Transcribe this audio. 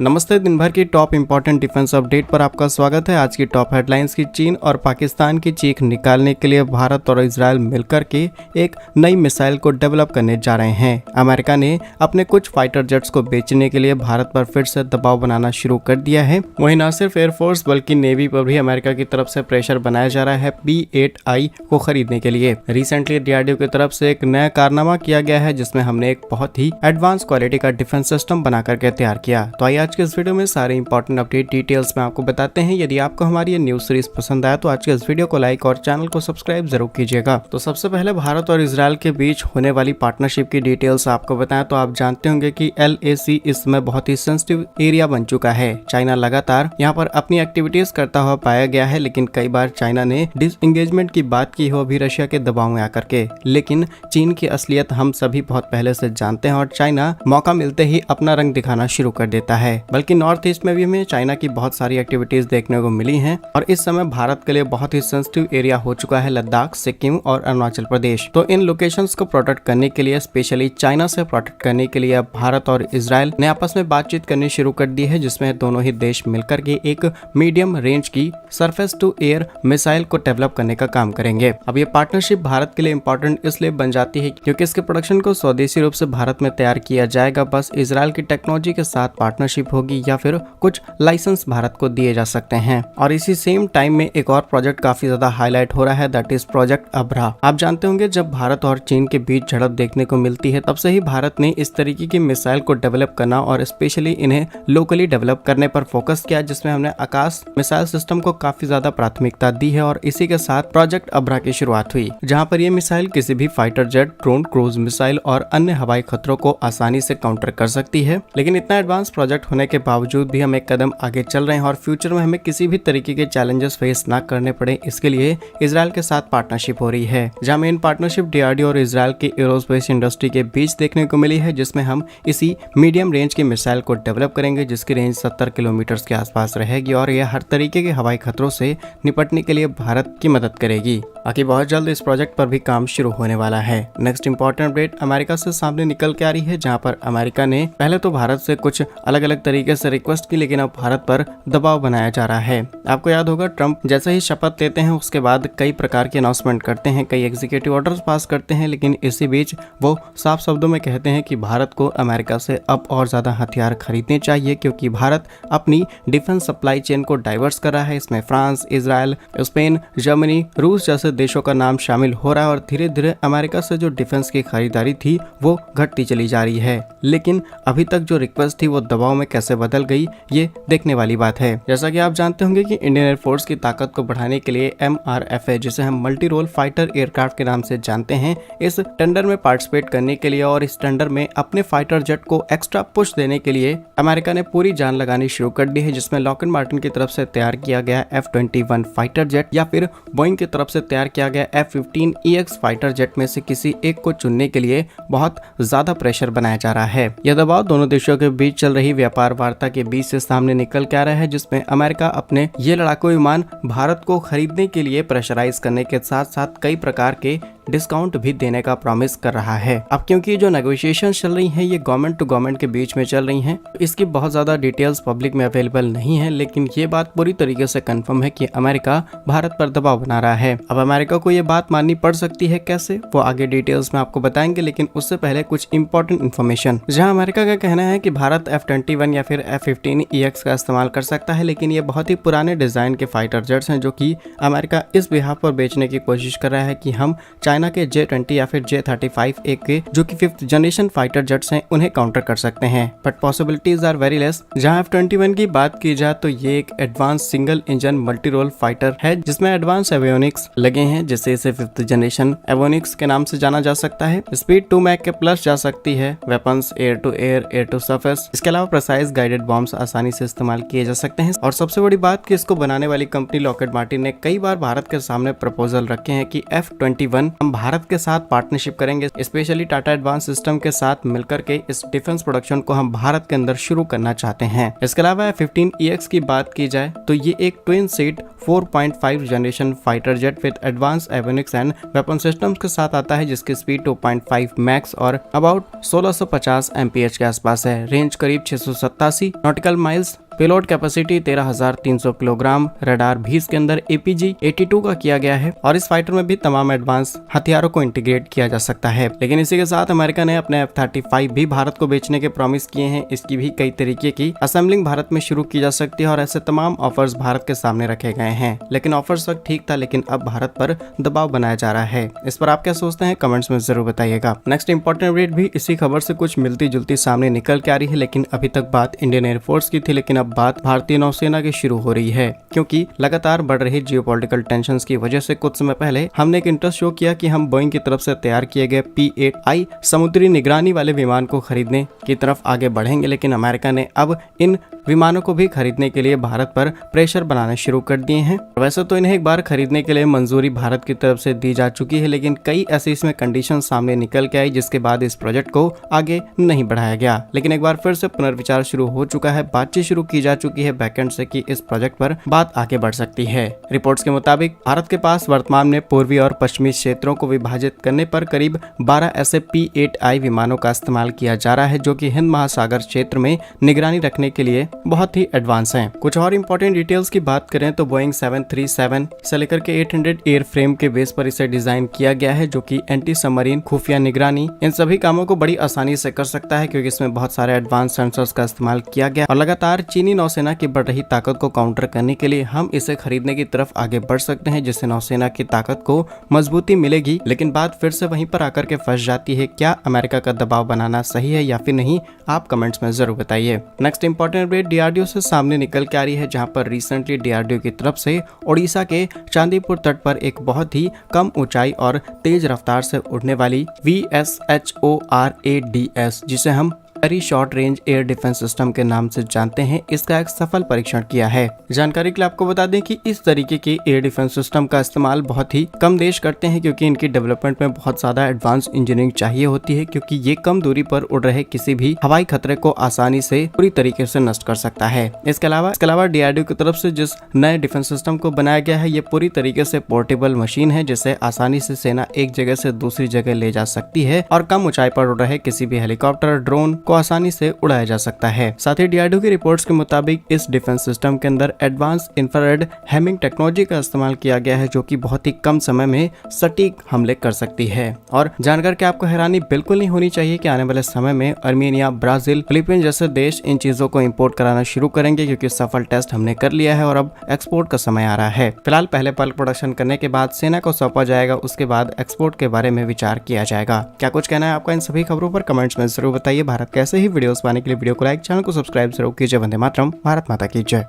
नमस्ते। दिन भर की टॉप इंपॉर्टेंट डिफेंस अपडेट पर आपका स्वागत है। आज की टॉप हेडलाइंस की चीन और पाकिस्तान की चीख निकालने के लिए भारत और इजरायल मिलकर के एक नई मिसाइल को डेवलप करने जा रहे हैं। अमेरिका ने अपने कुछ फाइटर जेट्स को बेचने के लिए भारत पर फिर से दबाव बनाना शुरू कर दिया है। वहीं न सिर्फ एयरफोर्स बल्कि नेवी पर भी अमेरिका की तरफ से प्रेशर बनाया जा रहा है P-8I को खरीदने के लिए। रिसेंटली DRDO की तरफ से एक नया कारनामा किया गया है जिसमें हमने एक बहुत ही एडवांस क्वालिटी का डिफेंस सिस्टम बना करके तैयार किया। तो आइए आज के इस वीडियो में सारे इंपॉर्टेंट अपडेट डिटेल्स में आपको बताते हैं। यदि आपको हमारी ये न्यूज सीरीज पसंद आया तो आज के इस वीडियो को लाइक और चैनल को सब्सक्राइब जरूर कीजिएगा। तो सबसे पहले भारत और इजरायल के बीच होने वाली पार्टनरशिप की डिटेल्स आपको बताएं तो आप जानते होंगे कि LAC इस समय बहुत ही सेंसिटिव एरिया बन चुका है। चाइना लगातार यहाँ पर अपनी एक्टिविटीज करता हुआ पाया गया है, लेकिन कई बार चाइना ने डिसएंगेजमेंट की बात की हो भी रशिया के दबाव में आकर के। लेकिन चीन की असलियत हम सभी बहुत पहले से जानते हैं और चाइना मौका मिलते ही अपना रंग दिखाना शुरू कर देता है। बल्कि नॉर्थ ईस्ट में भी हमें चाइना की बहुत सारी एक्टिविटीज देखने को मिली हैं और इस समय भारत के लिए बहुत ही सेंसिटिव एरिया हो चुका है लद्दाख, सिक्किम और अरुणाचल प्रदेश। तो इन लोकेशंस को प्रोटेक्ट करने के लिए, स्पेशली चाइना से प्रोटेक्ट करने के लिए भारत और इजरायल ने आपस में बातचीत करनी शुरू कर दी है, जिसमें दोनों ही देश मिलकर के एक मीडियम रेंज की सरफेस टू एयर मिसाइल को डेवलप करने का काम करेंगे। अब ये पार्टनरशिप भारत के लिए इंपॉर्टेंट इसलिए बन जाती है क्योंकि इसके प्रोडक्शन को स्वदेशी रूप से भारत में तैयार किया जाएगा। बस इजरायल की टेक्नोलॉजी के साथ पार्टनरशिप होगी या फिर कुछ लाइसेंस भारत को दिए जा सकते हैं। और इसी सेम टाइम में एक और प्रोजेक्ट काफी ज्यादा हाईलाइट हो रहा है, दैट इज प्रोजेक्ट अब्रा। आप जानते होंगे जब भारत और चीन के बीच झड़प देखने को मिलती है तब से ही भारत ने इस तरीके की मिसाइल को डेवलप करना और स्पेशली इन्हें लोकली डेवलप करने पर फोकस किया, जिसमें हमने आकाश मिसाइल सिस्टम को काफी ज्यादा प्राथमिकता दी है। और इसी के साथ प्रोजेक्ट अब्रा की शुरुआत हुई, जहां पर यह मिसाइल किसी भी fighter jet, drone, cruise missile और अन्य हवाई खतरों को आसानी से काउंटर कर सकती है। लेकिन इतना एडवांस प्रोजेक्ट होने के बावजूद भी हम एक कदम आगे चल रहे हैं और फ्यूचर में हमें किसी भी तरीके के चैलेंजेस फेस ना करने पड़े, इसके लिए इजरायल के साथ पार्टनरशिप हो रही है। जहां मेन पार्टनरशिप DRDO और इजरायल के एरोस्पेस इंडस्ट्री के बीच देखने को मिली है, जिसमें हम इसी मीडियम रेंज की मिसाइल को डेवलप करेंगे जिसकी रेंज 70 किलोमीटर के आसपास रहेगी और यह हर तरीके के हवाई खतरों से निपटने के लिए भारत की मदद करेगी। बाकी बहुत जल्द इस प्रोजेक्ट पर भी काम शुरू होने वाला है। नेक्स्ट इंपॉर्टेंट अपडेट अमेरिका से सामने निकल के आ रही है, जहां पर अमेरिका ने पहले तो भारत से कुछ अलग अलग तरीके से रिक्वेस्ट की, लेकिन अब भारत पर दबाव बनाया जा रहा है। आपको याद होगा ट्रंप जैसे ही शपथ लेते हैं उसके बाद कई प्रकार के अनाउंसमेंट करते हैं, कई एग्जीक्यूटिव ऑर्डर्स पास करते हैं, लेकिन इसी बीच वो साफ शब्दों में कहते हैं कि भारत को अमेरिका से अब और ज्यादा हथियार खरीदने चाहिए क्योंकि भारत अपनी डिफेंस सप्लाई चेन को डाइवर्स कर रहा है। इसमें फ्रांस, इजरायल, स्पेन, जर्मनी, रूस जैसे देशों का नाम शामिल हो रहा है और धीरे धीरे अमेरिका से जो डिफेंस की खरीदारी थी वो घटती चली जा रही है। लेकिन अभी तक जो रिक्वेस्ट थी वो दबाव में कैसे बदल गई, ये देखने वाली बात है। जैसा कि आप जानते होंगे कि इंडियन एयरफोर्स की ताकत को बढ़ाने के लिए MRFA, जिसे हम मल्टी रोल फाइटर एयरक्राफ्ट के नाम से जानते हैं, इस टेंडर में पार्टिसिपेट करने के लिए और इस टेंडर में अपने फाइटर जेट को एक्स्ट्रा पुश देने के लिए अमेरिका ने पूरी जान लगानी शुरू कर दी है, जिसमें लॉकहीड मार्टिन की तरफ से तैयार किया गया F-21 फाइटर जेट या फिर बोइंग की तरफ से तैयार किया गया F-15EX फाइटर जेट में से किसी एक को चुनने के लिए बहुत ज्यादा प्रेशर बनाया जा रहा है। यह दबाव दोनों देशों के बीच चल रही व्यापार वार्ता के बीच से सामने निकल के आ रहा है, जिसमें अमेरिका अपने ये लड़ाकू विमान भारत को खरीदने के लिए प्रेशराइज करने के साथ साथ कई प्रकार के डिस्काउंट भी देने का प्रॉमिस कर रहा है। अब क्योंकि जो नेगोशिएशन चल रही हैं ये गवर्नमेंट टू गवर्नमेंट के बीच में चल रही हैं, इसकी बहुत ज्यादा डिटेल्स पब्लिक में अवेलेबल नहीं है, लेकिन ये बात पूरी तरीके से कंफर्म है कि अमेरिका भारत पर दबाव बना रहा है। अब अमेरिका को ये बात माननी पड़ सकती है, कैसे वो आगे डिटेल्स में आपको बताएंगे, लेकिन उससे पहले कुछ इंपॉर्टेंट इन्फॉर्मेशन। जहाँ अमेरिका का कहना है कि भारत F-21 या फिर F-15EX का इस्तेमाल कर सकता है, लेकिन ये बहुत ही पुराने डिजाइन के फाइटर जेट्स हैं जो कि अमेरिका इस बिहाफ पर बेचने की कोशिश कर रहा है कि हम चाइना के J-20 या फिर J-35A के जो कि 5th जनरेशन फाइटर जेट्स हैं उन्हें काउंटर कर सकते हैं, but possibilities are very less. जहां F-21 की बात की जाए तो ये एक advance single engine multi role fighter है जिसमें एडवांस एवियोनिक्स लगे हैं, जिससे इसे 5th जनरेशन एवियोनिक्स के नाम से जाना जा सकता है। स्पीड 2 मैक के प्लस जा सकती है, weapons air to air, air to surface, इसके अलावा प्रिसाइज गाइडेड बॉम्ब्स आसानी से इस्तेमाल किए जा सकते हैं। और सबसे बड़ी बात कि इसको बनाने वाली कंपनी लॉकहीड मार्टिन ने कई बार भारत के सामने प्रपोजल रखे हैं कि F-21 हम भारत के साथ पार्टनरशिप करेंगे, स्पेशली टाटा एडवांस सिस्टम के साथ मिलकर के इस डिफेंस प्रोडक्शन को हम भारत के अंदर शुरू करना चाहते हैं। इसके अलावा F-15EX की बात की जाए तो ये एक twin seat 4.5 generation fighter jet with advance avionics and weapon systems के साथ आता है, जिसकी स्पीड 2.5 मैक्स और अबाउट 1650 mph के आसपास है। रेंज करीब 687 nautical miles, payload capacity 13,300 kilogram, radar भी इसके अंदर APG-82 का किया गया है और इस फाइटर में भी तमाम एडवांस हथियारों को इंटीग्रेट किया जा सकता है। लेकिन इसी के साथ अमेरिका ने अपने F-35 भी भारत को बेचने के प्रॉमिस किए हैं। इसकी भी कई तरीके की असेंबलिंग भारत में शुरू की जा सकती है और ऐसे तमाम ऑफर्स भारत के सामने रखे गए हैं। लेकिन ऑफर्स तक ठीक था, लेकिन अब भारत पर दबाव बनाया जा रहा है। इस पर आप क्या सोचते हैं, कमेंट्स में जरूर बताइएगा। नेक्स्ट इंपॉर्टेंट अपडेट भी इसी खबर से कुछ मिलती जुलती सामने निकल के आ रही है, लेकिन अभी तक बात इंडियन एयरफोर्स की थी, लेकिन अब बात भारतीय नौसेना की शुरू हो रही है, क्योंकि लगातार बढ़ रही जियोपॉलिटिकल टेंशंस की वजह से कुछ समय पहले हमने एक इंटरेस्ट शो किया कि हम बोइंग की तरफ से तैयार किए गए P-8I समुद्री निगरानी वाले विमान को खरीदने की तरफ आगे बढ़ेंगे। लेकिन अमेरिका ने अब इन विमानों को भी खरीदने के लिए भारत पर प्रेशर बनाने शुरू कर दिए हैं। वैसे तो इन्हें एक बार खरीदने के लिए मंजूरी भारत की तरफ से दी जा चुकी है, लेकिन कई ऐसे इसमें कंडीशन सामने निकल के आई, जिसके बाद इस प्रोजेक्ट को आगे नहीं बढ़ाया गया। लेकिन एक बार फिर से पुनर्विचार शुरू हो चुका है, बातचीत शुरू की जा चुकी है बैकएंड से कि इस प्रोजेक्ट पर बात आगे बढ़ सकती है। रिपोर्ट्स के मुताबिक भारत के पास वर्तमान में पूर्वी और पश्चिमी क्षेत्रों को विभाजित करने पर करीब 12 ऐसे P-8I विमानों का इस्तेमाल किया जा रहा है, जो कि हिंद महासागर क्षेत्र में निगरानी रखने के लिए बहुत ही एडवांस हैं। कुछ और इंपॉर्टेंट डिटेल्स की बात करें तो बोइंग 737 से लेकर के 800 एयरफ्रेम के बेस पर इसे डिजाइन किया गया है, जो कि एंटी सबमरीन, खुफिया निगरानी, इन सभी कामों को बड़ी आसानी से कर सकता है, क्योंकि इसमें बहुत सारे एडवांस सेंसर्स का इस्तेमाल किया गया और लगातार चीनी नौसेना की बढ़ रही ताकत को काउंटर करने के लिए हम इसे खरीदने की तरफ आगे बढ़ सकते हैं, जिससे नौसेना की ताकत को मजबूती मिलेगी। लेकिन बात फिर से वहीं पर आकर के फंस जाती है, क्या अमेरिका का दबाव बनाना सही है या फिर नहीं, आप कमेंट्स में जरूर बताइए। नेक्स्ट इंपॉर्टेंट अपडेट DRDO से सामने निकल के आ रही है, जहां पर रिसेंटली DRDO की तरफ से ओडिशा के चांदीपुर तट पर एक बहुत ही कम ऊंचाई और तेज रफ्तार से उड़ने वाली VSHORADS, जिसे हम very short range air defence system के नाम से जानते हैं, इसका एक सफल परीक्षण किया है। जानकारी के लिए आपको बता दें कि इस तरीके के एयर डिफेंस सिस्टम का इस्तेमाल बहुत ही कम देश करते हैं, क्योंकि इनकी डेवलपमेंट में बहुत ज्यादा एडवांस इंजीनियरिंग चाहिए होती है, क्योंकि ये कम दूरी पर उड़ रहे किसी भी हवाई खतरे को आसानी से पूरी तरीके से नष्ट कर सकता है। इसके अलावा DRDO की तरफ से जिस नए डिफेंस सिस्टम को बनाया गया है, ये पूरी तरीके से पोर्टेबल मशीन है, जिसे आसानी से सेना एक जगह से दूसरी जगह ले जा सकती है और कम ऊंचाई पर उड़ रहे किसी भी हेलीकॉप्टर, ड्रोन को आसानी से उड़ाया जा सकता है। साथ ही DRDO की रिपोर्ट्स के मुताबिक इस डिफेंस सिस्टम के अंदर एडवांस इंफ्रारेड हैमिंग टेक्नोलॉजी का इस्तेमाल किया गया है, जो कि बहुत ही कम समय में सटीक हमले कर सकती है। और जानकर के आपको हैरानी बिल्कुल नहीं होनी चाहिए कि आने वाले समय में अर्मेनिया, ब्राजील, फिलीपींस जैसे देश इन चीजों को इंपोर्ट कराना शुरू करेंगे, क्योंकि सफल टेस्ट हमने कर लिया है और अब एक्सपोर्ट का समय आ रहा है। फिलहाल पहले बल्क प्रोडक्शन करने के बाद सेना को सौंपा जाएगा, उसके बाद एक्सपोर्ट के बारे में विचार किया जाएगा। क्या कुछ कहना है आपका इन सभी खबरों पर, कमेंट्स में जरूर बताइए। भारत कैसे ही वीडियोस पाने के लिए वीडियो को लाइक, चैनल को सब्सक्राइब जरूर कीजिए। वंदे मातरम, भारत माता की जय।